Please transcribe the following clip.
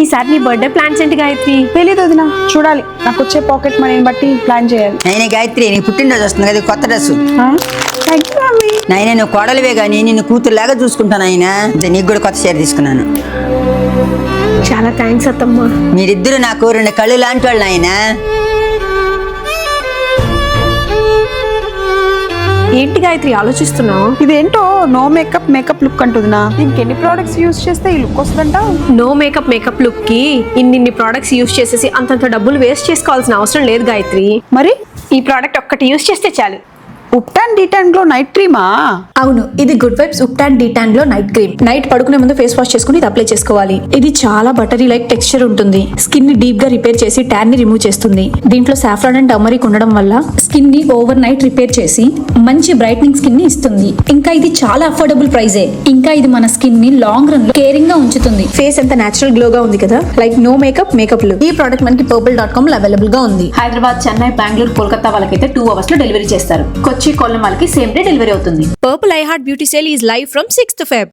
ఈసారి నీ birthday plans ఏంటి గాయత్రి? తెలీదు వదినా, చూడాలి. నాకు వచ్చే పాకెట్ మనీని బట్టి ప్లాన్ చేయాలి. నైనా గాయత్రి, నీ పుట్టినరోజు వస్తుంది కదా, కొత్త డ్రెస్. Thank you mummy. నాయన నువ్వు కోడలివే కానీ నిన్ను కూతురులాగా చూసుకుంటాను ఆయన. నీకు కూడా కొత్త చీర తీసుకున్నాను. చాలా థ్యాంక్స్ అత్తమ్మ. మీరిద్దరు నాకు రెండు కళ్ళు లాంటి వాళ్ళు ఆయన. ఏంటి గాయత్రి ఆలోచిస్తున్నావు? ఇదేంటో నో మేకప్ లుక్ అంటుందినా. దీనికి ఎన్ని ప్రోడక్ట్స్ యూజ్ చేస్తే ఈ లుక్ వస్తుందంట? నో మేకప్ లుక్ కి ఇన్ని ప్రోడక్ట్స్ యూజ్ చేసేసి అంతంత డబ్బులు వేస్ట్ చేసుకోవాల్సిన అవసరం లేదు గాయత్రి. మరి ఈ ప్రోడక్ట్ ఒక్కటి యూజ్ చేస్తే చాలు. ఉప్టాన్ డీటాన్ గ్లో నైట్ క్రీమా? అవును, ఇది Good Vibes ubtan detan glow night cream. Night పడుకునే ముందు ఫేస్ వాష్ చేసుకుని ఇది అప్లై చేసుకోవాలి. ఇది చాలా బటరీ లైక్ టెక్స్చర్ ఉంటుంది. స్కిన్ ని డీప్ గా రిపేర్ చేసి ట్యాన్ ని రిమూవ్ చేస్తుంది. దీంట్లో సాఫ్రాన్ అండ్ టర్మరిక్ ఉండడం వల్ల స్కిన్ ని ఓవర్ నైట్ రిపేర్ చేసి మంచి బ్రైట్నింగ్ స్కిన్ ని ఇస్తుంది. ఇంకా ఇది చాలా అఫోర్డబుల్ ప్రైజే. ఇంకా ఇది మన స్కిన్ ని లాంగ్ రన్ లో కేరింగ్ గా ఉంచుతుంది. ఫేస్ ఎంత నేచురల్ గ్లో గా ఉంది కదా, లైక్ నో మేకప్ లుక్. ఈ ప్రోడక్ట్ మనకి purple.com లో అవైలబుల్ గా ఉంది. హైదరాబాద్, చెన్నై, బెంగళూరు, కోల్కతా వాళ్ళకైతే 2 hours లో డెలివరీ చేస్తారు. కొచ్చి, కొల్లం వాళ్ళకి సేమ్ డే డెలివరీ అవుతుంది. Purple iHeart Beauty Sale is live from 6th Feb.